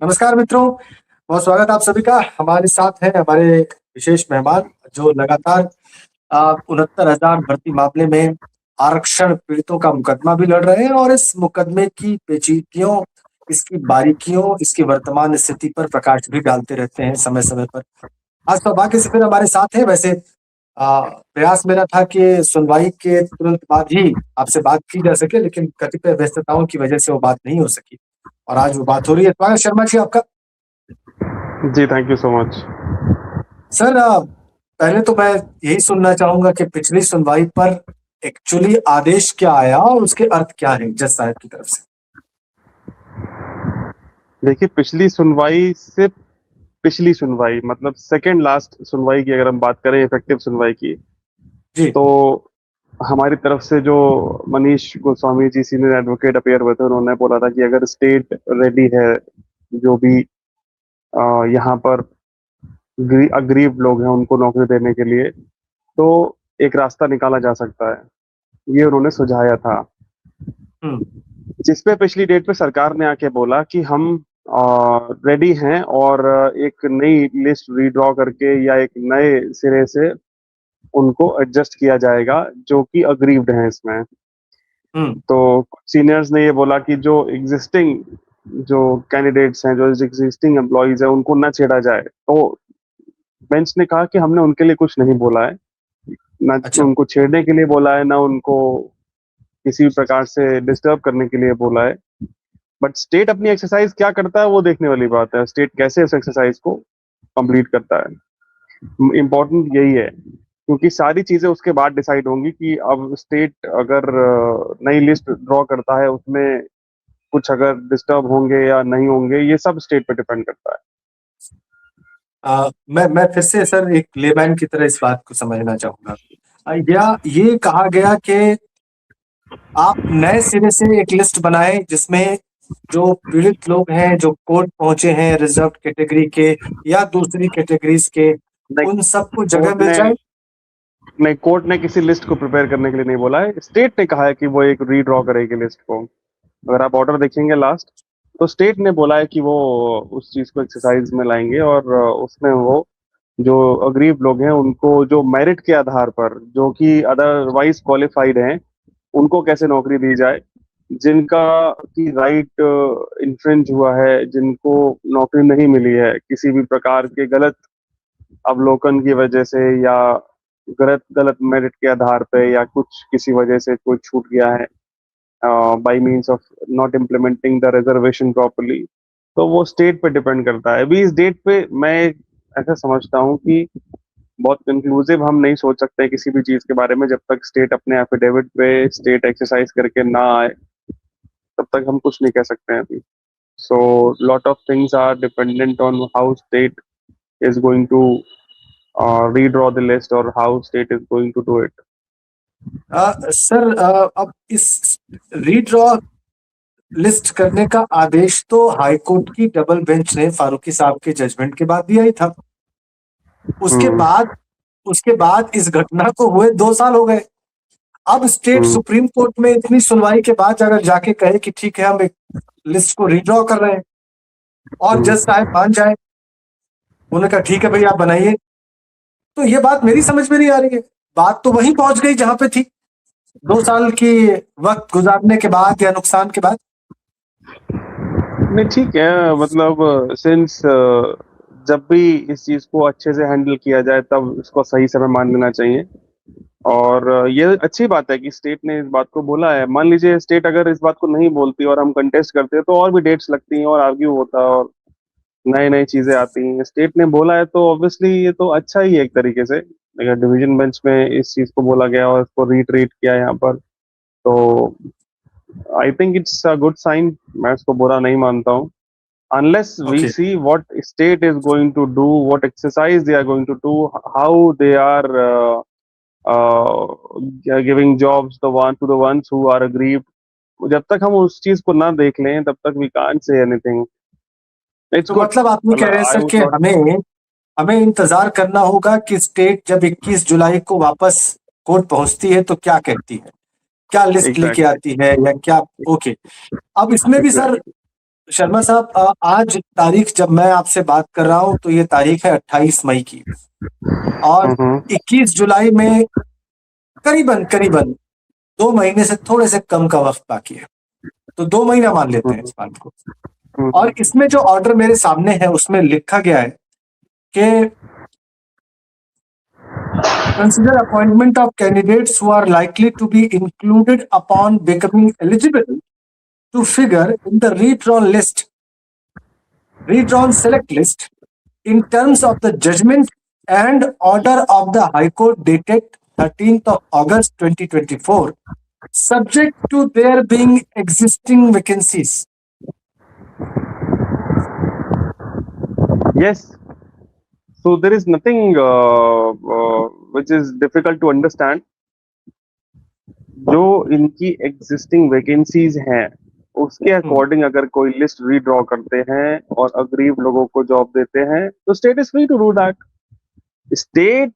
नमस्कार मित्रों, बहुत स्वागत आप सभी का। हमारे साथ हैं हमारे विशेष मेहमान जो लगातार 69,000 भर्ती मामले में आरक्षण पीड़ितों का मुकदमा भी लड़ रहे हैं और इस मुकदमे की पेचीदगियों, इसकी बारीकियों, इसकी वर्तमान स्थिति पर प्रकाश भी डालते रहते हैं समय-समय पर। आज सौभाग्य से फिर हमारे साथ हैं। वैसे प्रयास मेरा था कि सुनवाई के तुरंत बाद ही आपसे बात की जा सके, लेकिन कतिपय व्यस्तताओं की वजह से वो बात नहीं हो सकी और आज वो बात हो रही है। स्वागत शर्मा जी आपका। जी, thank you so much. Sir, पहले तो मैं यही सुनना चाहूंगा कि पिछली सुनवाई पर एक्चुअली आदेश क्या आया और उसके अर्थ क्या है जज साहब की तरफ से। देखिए, पिछली सुनवाई मतलब सेकंड लास्ट सुनवाई की अगर हम बात करें इफेक्टिव सुनवाई की, जी। तो हमारी तरफ से जो Manish Goswami ji senior advocate appear हुए थे, उन्होंने बोला था कि अगर स्टेट रेडी है, जो भी यहाँ पर अग्रीव लोग हैं उनको नौकरी देने के लिए, तो एक रास्ता निकाला जा सकता है, ये उन्होंने सुझाया था। हम्म। जिसपे पिछली डेट पे सरकार ने आके बोला कि हम रेडी हैं और एक नई लिस्ट रीड्रॉ करके या एक नए सिरे से उनको एडजस्ट किया जाएगा जो कि अग्रीव्ड हैं इसमें। हम्म। तो सीनियर्स ने ये बोला कि जो कैंडिडेट्स हैं, जो एग्जिस्टिंग एम्प्लॉयज हैं, उनको ना छेड़ा जाए। तो बेंच ने कहा कि हमने उनके लिए कुछ नहीं बोला है, ना अच्छा। उनको छेड़ने के लिए बोला है, ना उनको किसी भी प्रकार से डिस्टर्ब करने के लिए बोला है। बट स्टेट अपनी एक्सरसाइज क्या करता है वो देखने वाली बात है, स्टेट कैसे उस एक्सरसाइज को कंप्लीट करता है। इम्पोर्टेंट यही है, क्योंकि सारी चीजें उसके बाद डिसाइड होंगी कि अब स्टेट अगर नई लिस्ट ड्रॉ करता है, उसमें कुछ अगर डिस्टर्ब होंगे या नहीं होंगे, ये सब स्टेट पे डिपेंड करता है। मैं फिर से सर एक लेमैन की तरह इस बात को समझना चाहूंगा। या ये कहा गया कि आप नए सिरे से एक लिस्ट बनाए जिसमें जो पीड़ित लोग हैं, जो कोर्ट पहुंचे हैं रिजर्व कैटेगरी के या दूसरी कैटेगरीज के, नहीं, उन सबको जगह कोर्ट मिल ने जाए। नहीं कोर्ट ने किसी लिस्ट को प्रिपेयर करने के लिए नहीं बोला है, स्टेट ने कहा है कि वो एक रीड्रॉ करेगी लिस्ट को। अगर आप ऑर्डर देखेंगे लास्ट, तो स्टेट ने बोला है कि वो उस चीज को एक्सरसाइज में लाएंगे और उसमें वो जो अग्रीव लोग हैं उनको जो मेरिट के आधार पर, जो कि अदरवाइज क्वालिफाइड हैं, उनको कैसे नौकरी दी जाए। जिनका की राइट इन्फ्रिंज हुआ है, जिनको नौकरी नहीं मिली है किसी भी प्रकार के गलत अवलोकन की वजह से, या गलत गलत मेरिट के आधार पे, या कुछ किसी वजह से कोई छूट गया है by means of not implementing the reservation properly, तो वो स्टेट पे डिपेंड करता है। अभी इस डेट पे मैं ऐसा समझता हूँ कि बहुत कंक्लूसिव हम नहीं सोच सकते किसी भी चीज के बारे में जब तक स्टेट अपने एफिडेविट पे स्टेट एक्सरसाइज करके ना आए, तब तक हम कुछ नहीं कह सकते हैं अभी। So lot of things are dependent on how state is going to redraw the list or how state is going to do it. Sir, अब इस रीड्रॉ लिस्ट करने का आदेश तो हाईकोर्ट की डबल बेंच ने फारूकी साहब के जजमेंट के बाद दिया ही था। उसके हम्म। बाद उसके बाद इस घटना को हुए 2 साल हो गए। अब स्टेट हम्म। सुप्रीम कोर्ट में इतनी सुनवाई के बाद अगर जाके कहे कि ठीक है हम एक लिस्ट को रीड्रॉ कर रहे हैं और हम्म। जज साहब मान जाए, उन्होंने कहा ठीक है भाई आप बनाइए, तो ये बात मेरी समझ में नहीं आ रही है। बात तो वहीं पहुंच गई जहां पे थी 2 साल की वक्त गुजारने के बाद या नुकसान के बाद। नहीं, ठीक है, मतलब सिंस जब भी इस चीज को अच्छे से हैंडल किया जाए तब इसको सही समय मान लेना चाहिए। और ये अच्छी बात है कि स्टेट ने इस बात को बोला है। मान लीजिए स्टेट अगर इस बात को नहीं बोलती और हम कंटेस्ट करते तो और भी डेट्स लगती हैं और आर्ग्यू होता और नई नई चीजें आती हैं। स्टेट ने बोला है तो ऑब्वियसली ये तो अच्छा ही है एक तरीके से। अगर डिवीजन बेंच में इस चीज को बोला गया और इसको रीट्रीट किया यहाँ पर, तो I think it's a good sign. मैं इसको बुरा नहीं मानता हूँ, unless we okay. see what state is going to do, what exercise they are going to do, how they are giving jobs the ones who are aggrieved. जब तक हम उस चीज को ना देख लें तब तक we can't say anything. It's तो good. मतलब आप ये कह मतलब रहे हैं I सर कि would not. हमें हमें इंतजार करना होगा कि स्टेट जब 21 जुलाई को वापस कोर्ट पहुंचती है तो क्या कहती है, क्या लिस्ट लेके Exactly. आती है या क्या। ओके। अब इसमें भी सर Exactly. शर्मा साहब, आज तारीख जब मैं आपसे बात कर रहा हूं तो ये तारीख है 28 मई की, और 21 जुलाई में करीबन करीबन 2 महीने से थोड़े से कम का वक्त बाकी है, तो 2 महीना मान लेते हैं इस बात को। और इसमें जो ऑर्डर मेरे सामने है उसमें लिखा गया है कि consider appointment of candidates who are likely to be included upon becoming eligible to figure in the redrawn select list in terms of the judgment and order of the High Court dated 13th of August 2024, subject to there being existing vacancies. Yes. So there is nothing which is difficult to understand. जो इनकी existing vacancies हैं उसके according अगर कोई list redraw करते हैं और अगरीब लोगों को जॉब देते हैं तो state is free to do that. State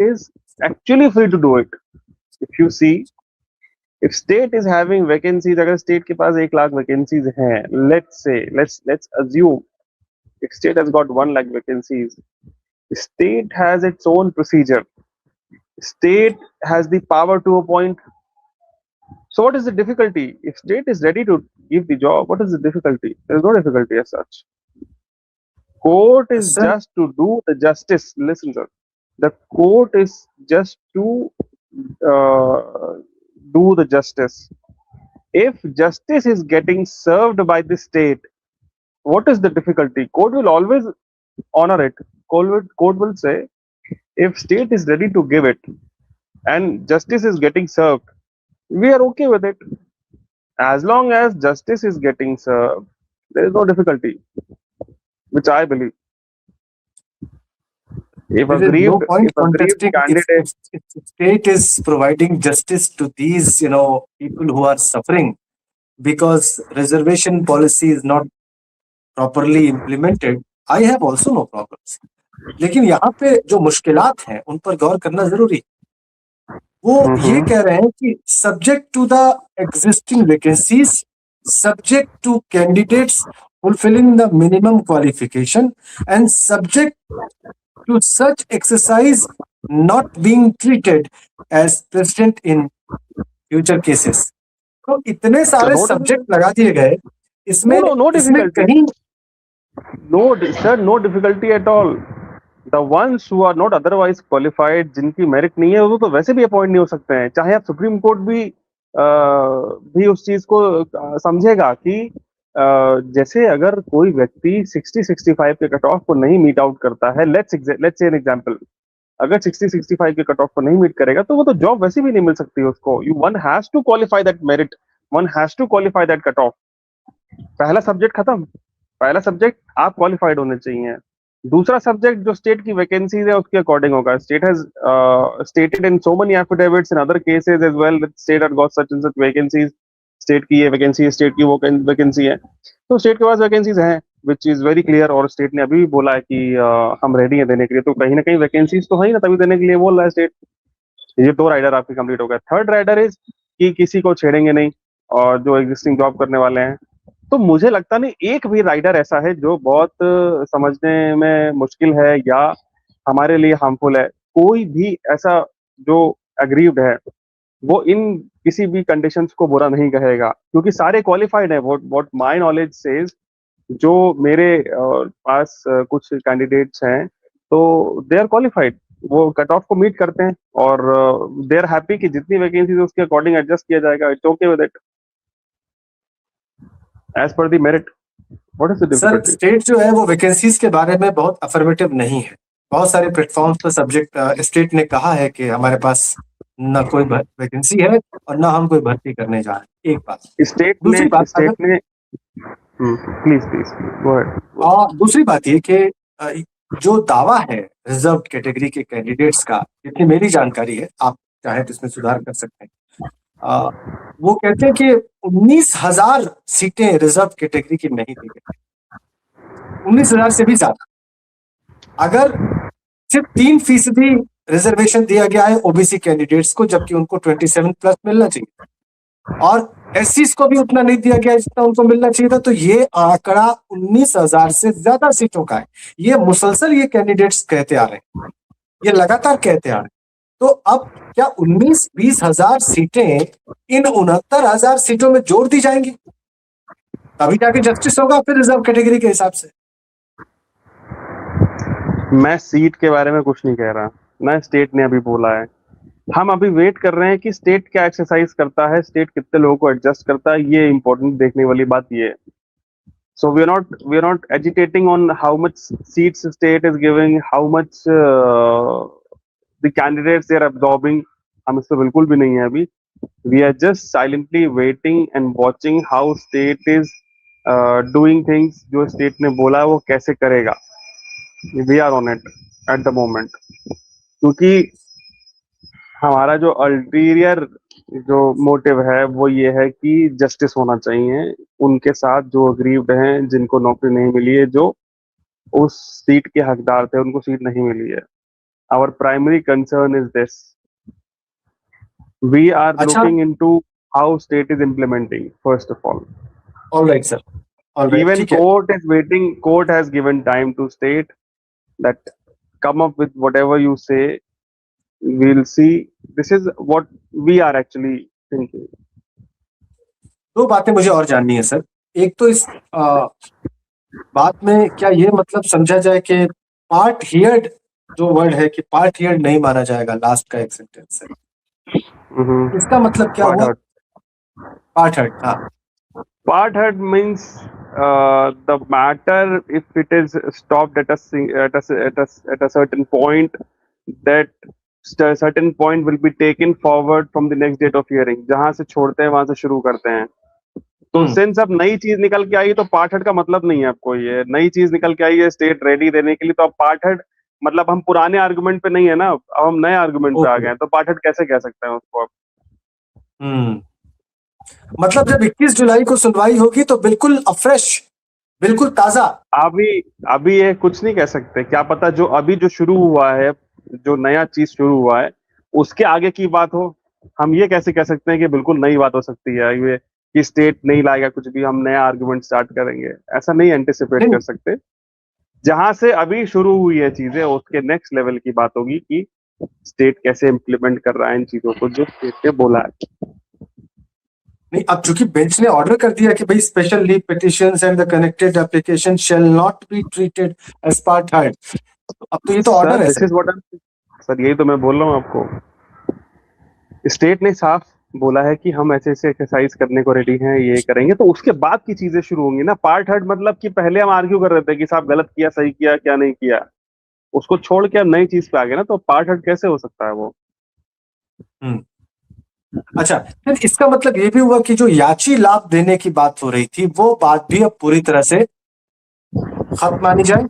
is actually free to do it. If you see, if state is having vacancies, अगर state के पास 1 लाख vacancies हैं, let's assume if state has got 1 lakh vacancies, state has its own procedure. State has the power to appoint. So what is the difficulty? If state is ready to give the job, what is the difficulty? There is no difficulty as such. Court is Sir, just to do the justice. Listen, sir. The court is just to do the justice. If justice is getting served by the state, what is the difficulty? Court will always honor it. Court will say, if state is ready to give it and justice is getting served, we are okay with it. As long as justice is getting served, there is no difficulty, which I believe. If there is no aggrieved, point if aggrieved contesting candidate, if the state is providing justice to these, people who are suffering because reservation policy is not properly implemented, I have also no problems. लेकिन यहाँ पे जो मुश्किलात हैं उन पर गौर करना जरूरी है। वो ये कह रहे हैं कि subject to the existing vacancies, subject to candidates fulfilling the minimum qualification, and subject to such exercise not being treated as precedent in future cases. तो इतने सारे सब्जेक्ट लगा दिए गए इसमें, no इसमें difficulty. कहीं sir, no difficulty at all. The ones who are not otherwise qualified, जिनकी मेरिट नहीं है, वो तो वैसे भी अपॉइंट नहीं हो सकते हैं. चाहे आप सुप्रीम कोर्ट भी उस चीज को समझेगा कि जैसे अगर कोई व्यक्ति 60-65 के कट ऑफ को नहीं मीट आउट करता है, लेट्स से एन एग्जांपल, अगर 60-65 के कट ऑफ को नहीं मीट करेगा तो वो तो जॉब वैसे भी नहीं मिल सकती है उसको. One has to qualify that merit, one has to qualify that cut off. पहला सब्जेक्ट खत्म. पहला सब्जेक्ट आप क्वालिफाइड होने चाहिए. दूसरा सब्जेक्ट जो स्टेट की वैकेंसीज है उसके अकॉर्डिंग होगा. State has stated in so many affidavits in other cases as well that state had got such and such vacancies. State की ये वैकेंसी है, स्टेट की वो वैकेंसी है, तो स्टेट के पास वैकेंसीज हैं विच इज वेरी क्लियर. और स्टेट ने अभी भी बोला है कि हम रेडी हैं देने के लिए. तो कहीं ना कहीं वैकेंसीज तो है ही ना, तभी देने के लिए बोल रहा है स्टेट. ये 2 राइडर आपके कंप्लीट हो गए. थर्ड राइडर इज कि किसी को छेड़ेंगे नहीं और जो एग्जिस्टिंग जॉब करने वाले हैं. तो मुझे लगता नहीं एक भी राइडर ऐसा है जो बहुत समझने में मुश्किल है या हमारे लिए हार्मफुल है. कोई भी ऐसा जो अग्रीव्ड है वो इन किसी भी कंडीशंस को बुरा नहीं कहेगा, क्योंकि सारे क्वालिफाइड है. व्हाट माय नॉलेज सेज, जो मेरे पास कुछ कैंडिडेट्स हैं तो दे आर क्वालिफाइड, वो कट ऑफ को मीट करते हैं और दे आर हैप्पी कि जितनी वैकेंसीज उसके अकॉर्डिंग एडजस्ट किया जाएगा. It's okay with it as per the merit. What is the difficulty? Sir, state जो है वो वैकेंसीज के बारे में बहुत अफर्मेटिव नहीं है. बहुत सारे प्लेटफॉर्म्स पर सब्जेक्ट स्टेट ने कहा है कि हमारे पास ना कोई वैकेंसी है और ना हम कोई भर्ती करने जा रहे हैं. एक बात. दूसरी बात प्लीज गो अहेड. दूसरी बात ये कि जो दावा है रिजर्व कैटेगरी के कैंडिडेट्स का, जितनी मेरी जानकारी है, आप चाहे तो इसमें सुधार कर सकते हैं, वो कहते हैं कि 19,000 सीटें रिजर्व कैटेगरी की नहीं दी गई. 19,000 से भी ज्यादा. अगर सिर्फ 3% रिजर्वेशन दिया गया है ओबीसी कैंडिडेट्स को, जबकि उनको 27+ मिलना चाहिए, और एससीज को भी उतना नहीं दिया गया जितना उनको मिलना चाहिए था। तो ये आंकड़ा 19,000 से ज्यादा सीटों का है। ये मुसलसल ये कैंडिडेट्स कहते आ रहे हैं, ये लगातार कहते आ रहे हैं। तो अब क्या 19-20 हजार सीटें इन 69,000 सीटों में जोड़ दी जाएंगी, तभी जाके जस्टिस होगा फिर रिजर्व कैटेगरी के हिसाब से? मैं सीट के बारे में कुछ नहीं कह रहा, ना स्टेट ने अभी बोला है। हम अभी वेट कर रहे हैं कि स्टेट क्या एक्सरसाइज करता है, स्टेट कितने लोगों को एडजस्ट करता है, ये इंपॉर्टेंट देखने वाली बात ये है। So we are not agitating on how much seats state is giving, how much the candidates they are absorbing. हम इस पे बिल्कुल भी नहीं है अभी। We are just silently waiting and watching how state is doing things. जो state ने बोला है वो कैसे करेगा। We are on it at the moment. क्योंकि हमारा जो अल्टीरियर जो मोटिव है वो ये है कि जस्टिस होना चाहिए उनके साथ जो अग्रीव्ड हैं, जिनको नौकरी नहीं मिली है, जो उस सीट के हकदार थे, उनको सीट नहीं मिली है। Our primary concern is this, we are अच्छा, looking into how state is implementing first of all. Alright sir, alright, Even ठीक है। court is waiting, court has given time to state that come up with whatever you say, we'll see. This is what we are actually thinking. दो बातें मुझे और जाननी है sir. एक तो इस बात में क्या ये मतलब समझा जाए कि पार्ट हियर्ड जो वर्ड है कि पार्ट हियर्ड नहीं माना जाएगा, लास्ट का एक सेंटेंस है, इसका मतलब क्या Part हुआ? heard. पार्ट हर्ट, हाँ। Part heard means the matter, if it is stopped at a certain point, that certain point will be taken forward from the next date of hearing. जहां से छोड़ते हैं वहां से शुरू करते हैं। तो सिंस अब नई चीज निकल के आई तो पार्ट हेड का मतलब नहीं है आपको, ये नई चीज निकल के आई है स्टेट रेडी देने के लिए, तो अब पार्ट हेड मतलब हम पुराने आर्गुमेंट पे नहीं है ना, अब हम नए आर्गुमेंट पे आ गए हैं, तो पार्ट हेड कैसे कह सकते हैं उसको अब? मतलब जब 21 जुलाई को सुनवाई होगी तो बिल्कुल अफ्रेश, बिल्कुल ताजा। अभी अभी ये कुछ नहीं कह सकते, क्या पता जो अभी जो शुरू हुआ है, जो नया चीज शुरू हुआ है उसके आगे की बात हो। हम ये कैसे कह सकते हैं कि बिल्कुल नई बात हो सकती है ये, कि स्टेट नहीं लाएगा कुछ भी, हम नया आर्गुमेंट स्टार्ट करेंगे, ऐसा नहीं एंटिसिपेट कर सकते। जहां से अभी शुरू हुई है चीजें उसके नेक्स्ट लेवल की बात होगी कि स्टेट कैसे इम्प्लीमेंट कर रहा है इन चीजों को जो स्टेट ने बोला है। नहीं, अब चूंकि बेंच ने ऑर्डर कर दिया कि भाई special leave petitions and the connected application shall not be treated as part third, अब तो ये तो ऑर्डर है दिस इज व्हाट सर, यही तो मैं बोल रहा हूँ आपको। स्टेट ने साफ बोला है कि हम ऐसे ऐसे एक्सरसाइज करने को रेडी हैं, ये करेंगे, तो उसके बाद की चीजें शुरू होंगी ना। पार्ट हर्ट मतलब कि पहले हम आर्ग्यू कर रहे थे कि साहब गलत किया, सही किया, क्या नहीं किया, उसको छोड़ के हम नई चीज पे आ गए ना, तो पार्ट हर्ट कैसे हो सकता है वो? अच्छा, फिर इसका मतलब ये भी हुआ कि जो याची लाभ देने की बात हो रही थी वो बात भी अब पूरी तरह से खत्म मानी जाए?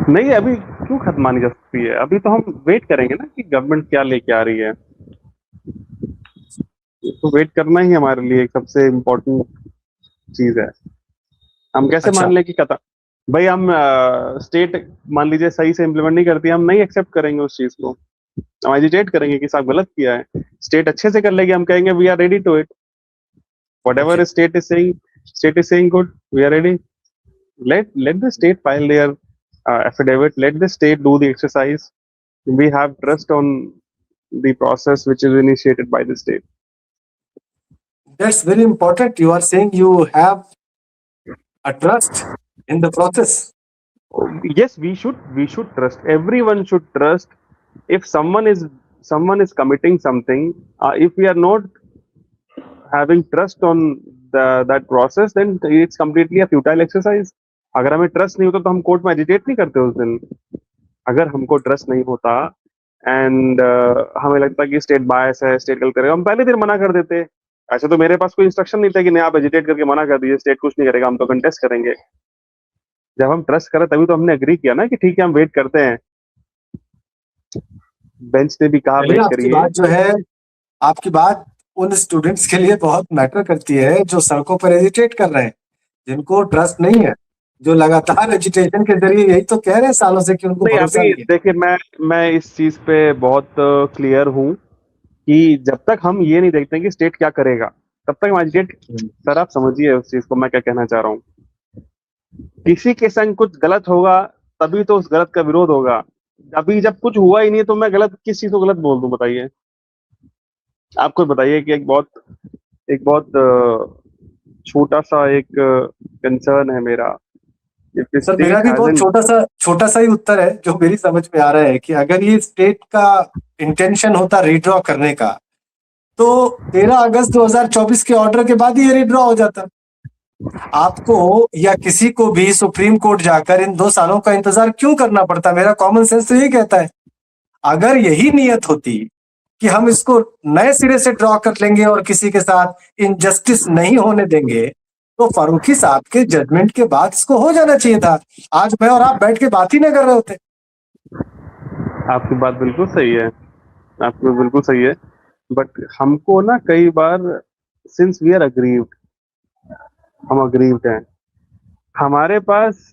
नहीं, अभी क्यों खत्म मानी जा सकती है? अभी तो हम वेट करेंगे ना कि गवर्नमेंट क्या लेके आ रही है, तो वेट करना ही हमारे लिए सबसे इम्पोर्टेंट चीज है। हम कैसे अच्छा। मान लें कि कथा भाई हम स्टेट मान लीजिए सही से इम्प्लीमेंट नहीं करती, हम नहीं एक्सेप्ट करेंगे उस चीज को, हम एजिटेट करेंगे कि साहब गलत किया है। स्टेट अच्छे से कर लेगी, हम कहेंगे we are ready to it, whatever state is saying good, we are ready. let the state file their affidavit, let the state do the exercise, we have trust on the process which is initiated by the state. That's very important. You are saying you have a trust in the process. Yes, we should trust, everyone should trust. If someone is committing something, if we are not having trust on that process, then it's completely a futile exercise. अगर हमें trust नहीं होता तो हम court में agitate नहीं करते उस दिन। अगर हमको ट्रस्ट नहीं होता एंड हमें लगता कि स्टेट बायस है, स्टेट गलत करेगा, हम पहले दिन मना कर देते। ऐसे तो मेरे पास कोई इंस्ट्रक्शन नहीं था कि नहीं आप एजिटेट करके मना कर दीजिए, स्टेट कुछ नहीं करेगा, हम तो कंटेस्ट करेंगे। जब हम ट्रस्ट करें तभी तो हमने एग्री किया ना कि ठीक है हम वेट करते हैं। बेंच ने भी कहा वेट आपकी करिए। बात जो है, आपकी बात उन स्टूडेंट्स के लिए बहुत मैटर करती है जो सड़कों पर एजिटेट कर रहे हैं, जिनको ट्रस्ट नहीं है, जो लगातार एजुटेशन के जरिए यही तो कह रहे हैं सालों से कि उनको नहीं, भरोसा अभी नहीं है। देखिए मैं इस चीज पे बहुत क्लियर हूँ कि जब तक हम ये नहीं देखते हैं कि स्टेट क्या करेगा, तब तक हम एजिटेट। सर आप समझिए उस चीज को मैं क्या कहना चाह रहा हूँ। किसी के संग कुछ गलत होगा तभी तो उस गलत का विरोध होगा। अभी जब कुछ हुआ ही नहीं तो मैं गलत किस चीज को गलत बोल दूं, बताइए। आप खुद बताइए कि एक बहुत छोटा सा एक कंसर्न है मेरा। इफ सर मेरा स्टेट भी बहुत हैजंट, छोटा सा ही उत्तर है जो मेरी समझ में आ रहा है कि अगर ये स्टेट का इंटेंशन होता रिड्रॉ करने का, तो 13 अगस्त 2024 के ऑर्डर के बाद ही ये रिड्रॉ हो जाता। आपको या किसी को भी सुप्रीम कोर्ट जाकर इन 2 सालों का इंतजार क्यों करना पड़ता? मेरा कॉमन सेंस तो यही कहता है, अगर यही नियत होती कि हम इसको नए सिरे से ड्रॉ कर लेंगे और किसी के साथ इनजस्टिस नहीं होने देंगे, तो फारूकी साहब के जजमेंट के बाद इसको हो जाना चाहिए था। आज मैं और आप बैठ के बात ही ना कर रहे होते। आपकी बात बिल्कुल सही है, आपकी बात बिल्कुल सही है। बट हमको ना कई बार, सिंस वी आर अग्रीव्ड, हम अग्रीव्ड हैं, हमारे पास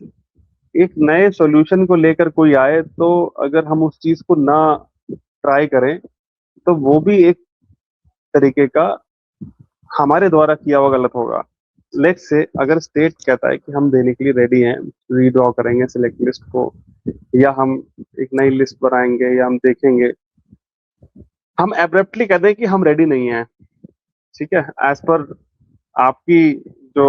एक नए सॉल्यूशन को लेकर कोई आए तो अगर हम उस चीज को ना ट्राई करें तो वो भी एक तरीके का हमारे द्वारा किया हुआ गलत होगा। लेट्स से अगर स्टेट कहता है कि हम देने के लिए रेडी हैं, रीड्रॉ करेंगे सिलेक्ट लिस्ट को, या हम एक नई लिस्ट बनाएंगे, या हम देखेंगे, हम एब्रप्टली कहते हैं कि हम रेडी नहीं हैं, ठीक है, एज पर आपकी जो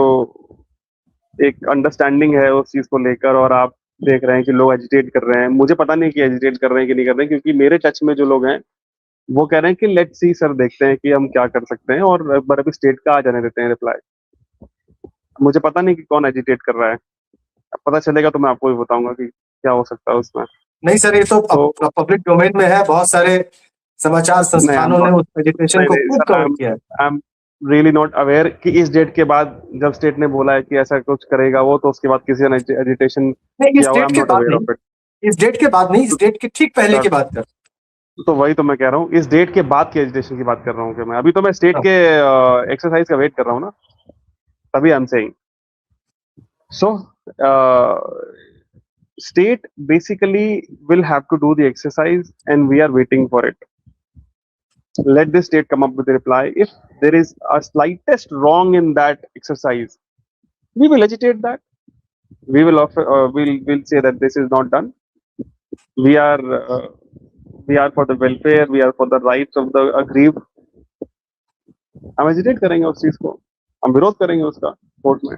एक अंडरस्टैंडिंग है उस चीज को लेकर, और आप देख रहे हैं कि लोग एजिटेट कर रहे हैं। मुझे पता नहीं कि एजिटेट कर रहे हैं कि नहीं कर रहे हैं, क्योंकि मेरे टच में जो लोग हैं वो कह रहे हैं कि लेट्स सी सर, देखते हैं कि हम क्या कर सकते हैं, और एक बार अभी स्टेट का आ जाने देते हैं रिप्लाई। मुझे पता नहीं कि कौन एजिटेट कर रहा है, अब पता चलेगा तो मैं आपको भी बताऊंगा कि क्या हो सकता है उसमें। नहीं सर, ये तो तो पब्लिक डोमेन में है, बहुत सारे समाचार नहीं, संस्थानों ने उस एजुकेशन नहीं को नहीं खूब सर, कवर किया है। I am really not aware कि इस डेट के बाद जब स्टेट ने बोला है कि ऐसा कुछ करेगा वो, तो उसके बाद किसी ने एजिटेशन नहीं, इस किया हुआ, आई डेट एम के नॉट बाद अवेयर नहीं, ऑफ इट। इस डेट के बाद नहीं, इस डेट के ठीक पहले की बात कर। तो वही तो मैं कह रहा हूँ, इस डेट के बाद की एजिटेशन की बात कर रहा हूँ कि मैं अभी तो मैं स्टेट के एक्सरसाइज का वेट कर रहा हूँ ना, तभी I am saying. So state basically will have to do the exercise and we are waiting for it. Let the state come up with a reply. If there is a slightest wrong in that exercise, we will agitate that. We will offer, we'll say that this is not done. We are uh, we are for the welfare, we are for the rights of the aggrieved. हम agitate करेंगे उस चीज को, हम विरोध करेंगे उसका court में।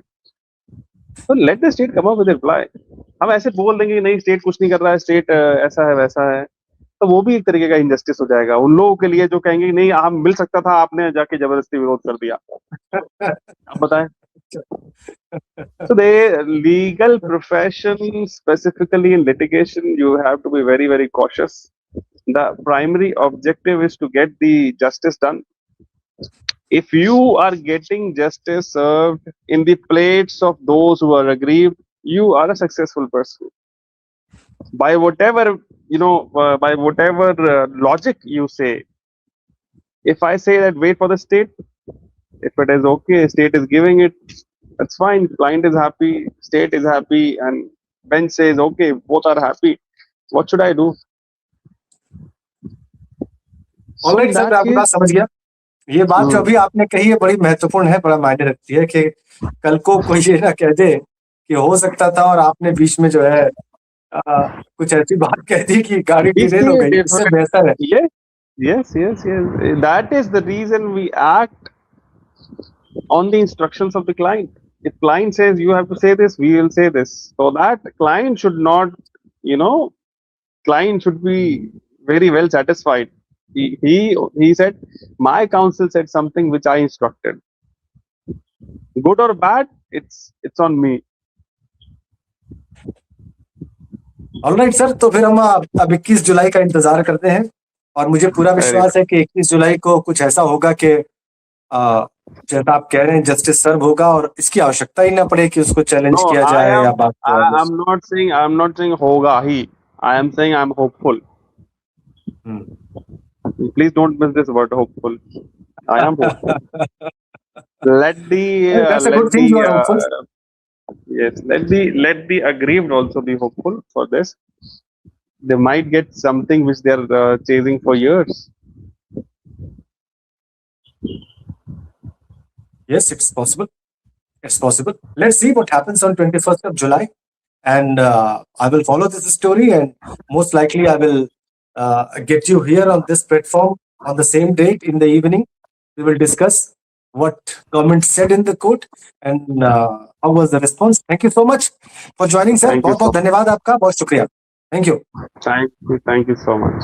तो let the state come up with reply. हम ऐसे बोल देंगे कि नहीं स्टेट कुछ नहीं कर रहा है, स्टेट ऐसा है वैसा है, तो वो भी एक तरीके का इनजस्टिस हो जाएगा उन लोगों के लिए जो कहेंगे नहीं हम मिल सकता था, आपने जाके जबरदस्ती विरोध कर दिया। आप बताएं। So the legal profession, specifically in litigation, you have to be very, very cautious. The primary objective is to get the justice done. If you are getting justice served in the plates of those who are aggrieved, you are a successful person. By whatever, by whatever logic you say, if I say that wait for the state, if it is okay, state is giving it, that's fine. Client is happy, state is happy, and bench says okay, both are happy. What should I do? So alright in sir, मैं that आपकी बात case, समझ गया। ये बात जो अभी आपने कही है बड़ी महत्वपूर्ण है, बड़ा मायने रखती है कि कल को कोई ये ना कह दे कि हो सकता था और आपने बीच में जो है कुछ ऐसी बात कह दी कि गाड़ी डिरेल हो गई। इससे बेहतर है yes. That is the reason we act on the instructions of the client. If client says you have to say this, we will say this. So that client should not, client should be very well satisfied. He said, my counsel said something which I instructed. Good or bad, it's on me. Alright sir, तो फिर हम अब 21 जुलाई का इंतजार करते हैं और मुझे पूरा विश्वास है कि 21 जुलाई को कुछ ऐसा होगा कि जैसा आप कह रहे हैं जस्टिस सर्व होगा और इसकी आवश्यकता ही ना पड़े कि उसको चैलेंज किया जाए या बात I'm not saying होगा ही. I am saying I'm hopeful. Please don't miss this word, hopeful. I am hopeful. That's a good thing you are hopeful. Yes, let the aggrieved also be hopeful for this. They might get something which they are chasing for years. Yes, it's possible. It's possible. Let's see what happens on 21st of July. And I will follow this story, and most likely I will get you here on this platform on the same date in the evening. We will discuss what government said in the court and how was the response. Thank you so much for joining, sir. Thank you बहुत बहुत so धन्यवाद आपका, बहुत शुक्रिया. Thank you. Thank you so much.